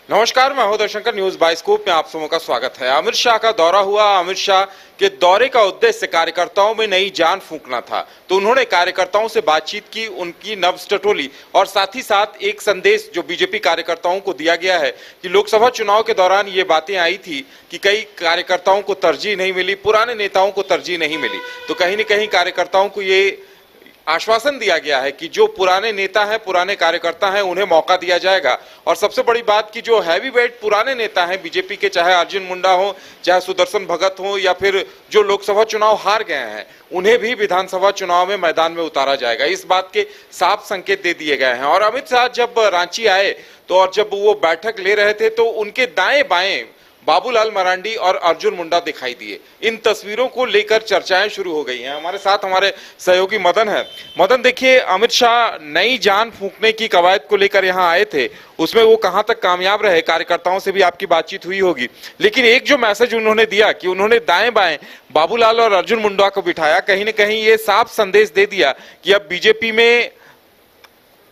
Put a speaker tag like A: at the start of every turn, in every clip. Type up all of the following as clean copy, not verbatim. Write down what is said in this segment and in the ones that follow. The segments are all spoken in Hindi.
A: नमस्कार, मैं हूं दर्शंकर। न्यूज बाइस्कोप में आप सबों का स्वागत है। अमित शाह का दौरा हुआ। अमित शाह के दौरे का उद्देश्य कार्यकर्ताओं में नई जान फूंकना था, तो उन्होंने कार्यकर्ताओं से बातचीत की, उनकी नब्ज टटोली और साथ ही साथ एक संदेश जो बीजेपी कार्यकर्ताओं को दिया गया है कि लोकसभा चुनाव के दौरान ये बातें आई थी कि कई कार्यकर्ताओं को तरजीह नहीं मिली, पुराने नेताओं को तरजीह नहीं मिली, तो कहीं न कहीं कार्यकर्ताओं को ये आश्वासन दिया गया है कि जो पुराने नेता हैं, पुराने कार्यकर्ता हैं, उन्हें मौका दिया जाएगा। और सबसे बड़ी बात कि जो हैवी वेट पुराने नेता हैं बीजेपी के, चाहे अर्जुन मुंडा हो, चाहे सुदर्शन भगत हो, या फिर जो लोकसभा चुनाव हार गए हैं, उन्हें भी विधानसभा चुनाव में मैदान में उतारा जाएगा। इस बात के साफ संकेत दे दिए गए हैं। और अमित शाह जब रांची आए तो और जब वो बैठक ले रहे थे तो उनके दाएं बाएं बाबूलाल मरांडी और अर्जुन मुंडा दिखाई दिए। इन तस्वीरों को लेकर चर्चाएं शुरू हो गई हैं। हमारे साथ हमारे सहयोगी मदन है। मदन, देखिए, अमित शाह नई जान फूंकने की कवायद को लेकर यहां आए थे, उसमें वो कहां तक कामयाब रहे? कार्यकर्ताओं से भी आपकी बातचीत हुई होगी, लेकिन एक जो मैसेज उन्होंने दिया कि उन्होंने दाएं बाएं बाबूलाल और अर्जुन मुंडा को बिठाया, कहीं ना कहीं ये साफ संदेश दे दिया कि अब बीजेपी में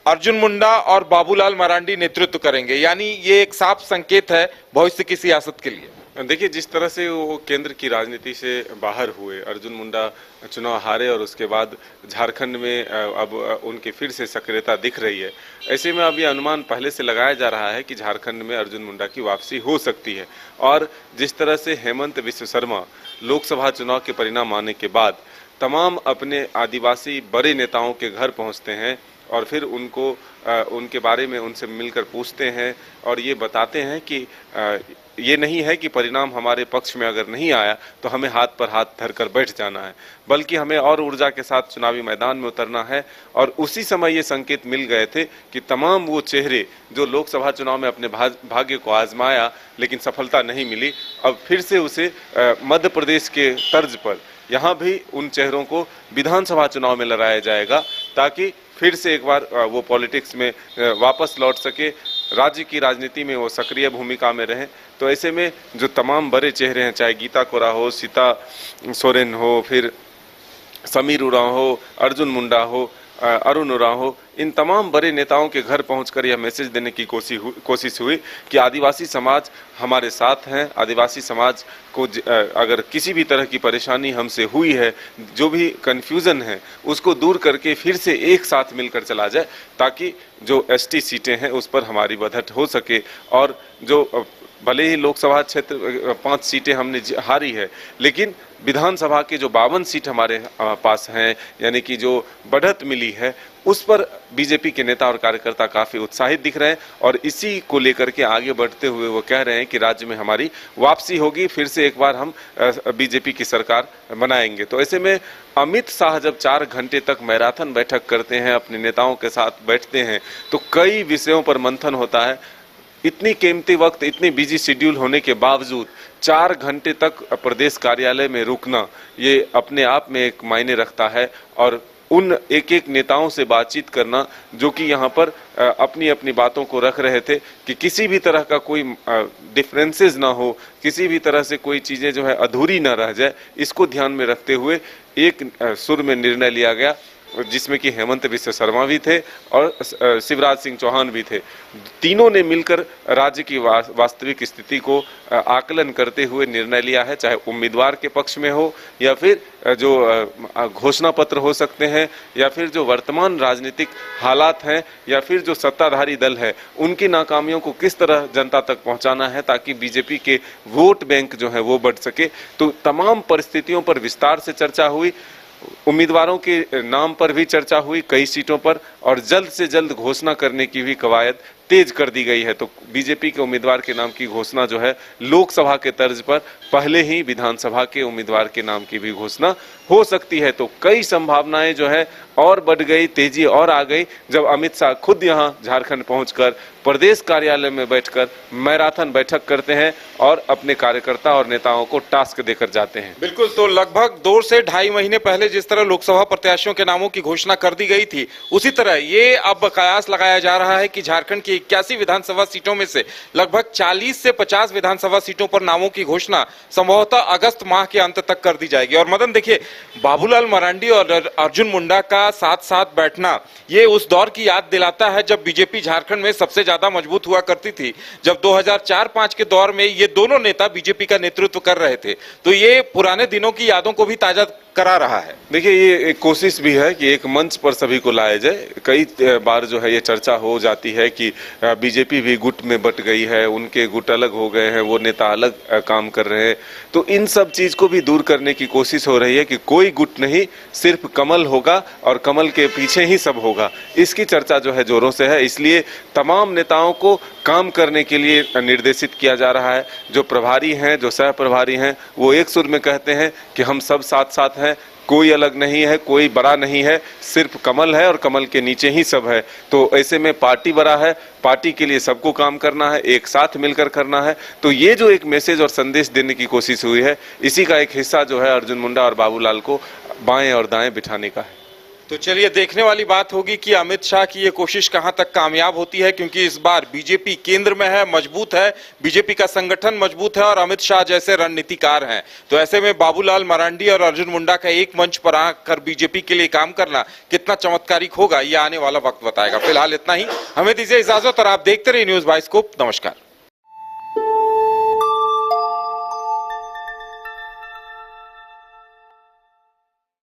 A: अर्जुन मुंडा और बाबूलाल मरांडी नेतृत्व करेंगे। यानी ये एक साफ संकेत है भविष्य की सियासत के लिए।
B: देखिए, जिस तरह से वो केंद्र की राजनीति से बाहर हुए, अर्जुन मुंडा चुनाव हारे और उसके बाद झारखंड में अब उनकी फिर से सक्रियता दिख रही है। ऐसे में अब ये अनुमान पहले से लगाया जा रहा है कि झारखंड में अर्जुन मुंडा की वापसी हो सकती है। और जिस तरह से हेमंत विश्व शर्मा लोकसभा चुनाव के परिणाम आने के बाद तमाम अपने आदिवासी बड़े नेताओं के घर पहुँचते हैं और फिर उनके बारे में उनसे मिलकर पूछते हैं और ये बताते हैं कि ये नहीं है कि परिणाम हमारे पक्ष में अगर नहीं आया तो हमें हाथ पर हाथ धरकर बैठ जाना है, बल्कि हमें और ऊर्जा के साथ चुनावी मैदान में उतरना है। और उसी समय ये संकेत मिल गए थे कि तमाम वो चेहरे जो लोकसभा चुनाव में अपने भाग्य को आजमाया लेकिन सफलता नहीं मिली, अब फिर से उसे मध्य प्रदेश के तर्ज पर यहाँ भी उन चेहरों को विधानसभा चुनाव में लड़ाया जाएगा, ताकि फिर से एक बार वो पॉलिटिक्स में वापस लौट सके, राज्य की राजनीति में वो सक्रिय भूमिका में रहें। तो ऐसे में जो तमाम बड़े चेहरे हैं, चाहे गीता कोरा हो, सीता सोरेन हो, फिर समीर उरांव हो, अर्जुन मुंडा हो, अरुण उरांव हो, इन तमाम बड़े नेताओं के घर पहुंचकर यह मैसेज देने की कोशिश हुई कि आदिवासी समाज हमारे साथ हैं। आदिवासी समाज को अगर किसी भी तरह की परेशानी हमसे हुई है, जो भी कन्फ्यूज़न है, उसको दूर करके फिर से एक साथ मिलकर चला जाए, ताकि जो एसटी सीटें हैं उस पर हमारी बढ़त हो सके। और जो भले ही लोकसभा क्षेत्र 5 सीटें हमने हारी है, लेकिन विधानसभा के जो 52 सीट हमारे पास हैं, यानी कि जो बढ़त मिली है, उस पर बीजेपी के नेता और कार्यकर्ता काफ़ी उत्साहित दिख रहे हैं। और इसी को लेकर के आगे बढ़ते हुए वो कह रहे हैं कि राज्य में हमारी वापसी होगी, फिर से एक बार हम बीजेपी की सरकार बनाएंगे। तो ऐसे में अमित शाह जब 4 घंटे तक मैराथन बैठक करते हैं, अपने नेताओं के साथ बैठते हैं, तो कई विषयों पर मंथन होता है। इतनी कीमती वक्त, इतनी बिजी शेड्यूल होने के बावजूद 4 घंटे तक प्रदेश कार्यालय में रुकना, ये अपने आप में एक मायने रखता है। और उन एक एक नेताओं से बातचीत करना जो कि यहाँ पर अपनी अपनी बातों को रख रहे थे कि किसी भी तरह का कोई डिफरेंसेस ना हो, किसी भी तरह से कोई चीज़ें जो है अधूरी ना रह जाए, इसको ध्यान में रखते हुए एक सुर में निर्णय लिया गया, जिसमें कि हेमंत विश्व शर्मा भी थे और शिवराज सिंह चौहान भी थे। तीनों ने मिलकर राज्य की वास्तविक स्थिति को आकलन करते हुए निर्णय लिया है, चाहे उम्मीदवार के पक्ष में हो या फिर जो घोषणा पत्र हो सकते हैं, या फिर जो वर्तमान राजनीतिक हालात हैं, या फिर जो सत्ताधारी दल है, उनकी नाकामियों को किस तरह जनता तक पहुंचाना है ताकि बीजेपी के वोट बैंक जो है वो बढ़ सके। तो तमाम परिस्थितियों पर विस्तार से चर्चा हुई। उम्मीदवारों के नाम पर भी चर्चा हुई कई सीटों पर, और जल्द से जल्द घोषणा करने की भी कवायद तेज कर दी गई है। तो बीजेपी के उम्मीदवार के नाम की घोषणा जो है लोकसभा के तर्ज पर पहले ही विधानसभा के उम्मीदवार के नाम की भी घोषणा हो सकती है। तो कई संभावनाएं जो है और बढ़ गई, तेजी और आ गई जब अमित शाह खुद यहां झारखंड पहुंचकर प्रदेश कार्यालय में बैठकर मैराथन बैठक करते हैं और अपने कार्यकर्ता और नेताओं को टास्क देकर जाते हैं।
A: बिल्कुल, तो लगभग 2 से ढाई महीने पहले जिस तरह लोकसभा प्रत्याशियों के नामों की घोषणा कर दी गई थी, उसी तरह ये अब कयास लगाया जा रहा है कि झारखंड की 81 विधानसभा सीटों में से लगभग 40 से 50 विधानसभा सीटों पर नामों की घोषणा संभवतः अगस्त माह के अंत तक कर दी जाएगी। और मदन, देखिए, बाबूलाल मरांडी और अर्जुन मुंडा का का साथ साथ बैठना ये उस दौर की याद दिलाता है जब बीजेपी झारखंड में सबसे ज्यादा मजबूत हुआ करती थी। जब 2004-5 के दौर में ये दोनों नेता बीजेपी का नेतृत्व कर रहे थे, तो ये पुराने दिनों की यादों को भी ताजा करा रहा है।
B: देखिए, ये एक कोशिश भी है कि एक मंच पर सभी को लाया जाए। कई बार जो है ये चर्चा हो जाती है कि बीजेपी भी गुट में बट गई है, उनके गुट अलग हो गए हैं, वो नेता अलग काम कर रहे हैं। तो इन सब चीज को भी दूर करने की कोशिश हो रही है कि कोई गुट नहीं, सिर्फ कमल होगा और कमल के पीछे ही सब होगा। इसकी चर्चा जो है जोरों से है, इसलिए तमाम नेताओं को काम करने के लिए निर्देशित किया जा रहा है। जो प्रभारी हैं, जो सह प्रभारी हैं, वो एक सुर में कहते हैं कि हम सब साथ साथ हैं, कोई अलग नहीं है, कोई बड़ा नहीं है, सिर्फ कमल है और कमल के नीचे ही सब है। तो ऐसे में पार्टी बड़ा है, पार्टी के लिए सबको काम करना है, एक साथ मिलकर करना है। तो ये जो एक मैसेज और संदेश देने की कोशिश हुई है, इसी का एक हिस्सा जो है अर्जुन मुंडा और बाबूलाल को बाएं और दाएं बिठाने का है।
A: तो चलिए, देखने वाली बात होगी कि अमित शाह की ये कोशिश कहां तक कामयाब होती है, क्योंकि इस बार बीजेपी केंद्र में है, मजबूत है, बीजेपी का संगठन मजबूत है और अमित शाह जैसे रणनीतिकार हैं। तो ऐसे में बाबूलाल मरांडी और अर्जुन मुंडा का एक मंच पर आकर बीजेपी के लिए काम करना कितना चमत्कारिक होगा, ये आने वाला वक्त बताएगा। फिलहाल इतना ही, हमें दीजिए इजाजत और आप देखते रहिए न्यूज़ बाइस्कोप। नमस्कार।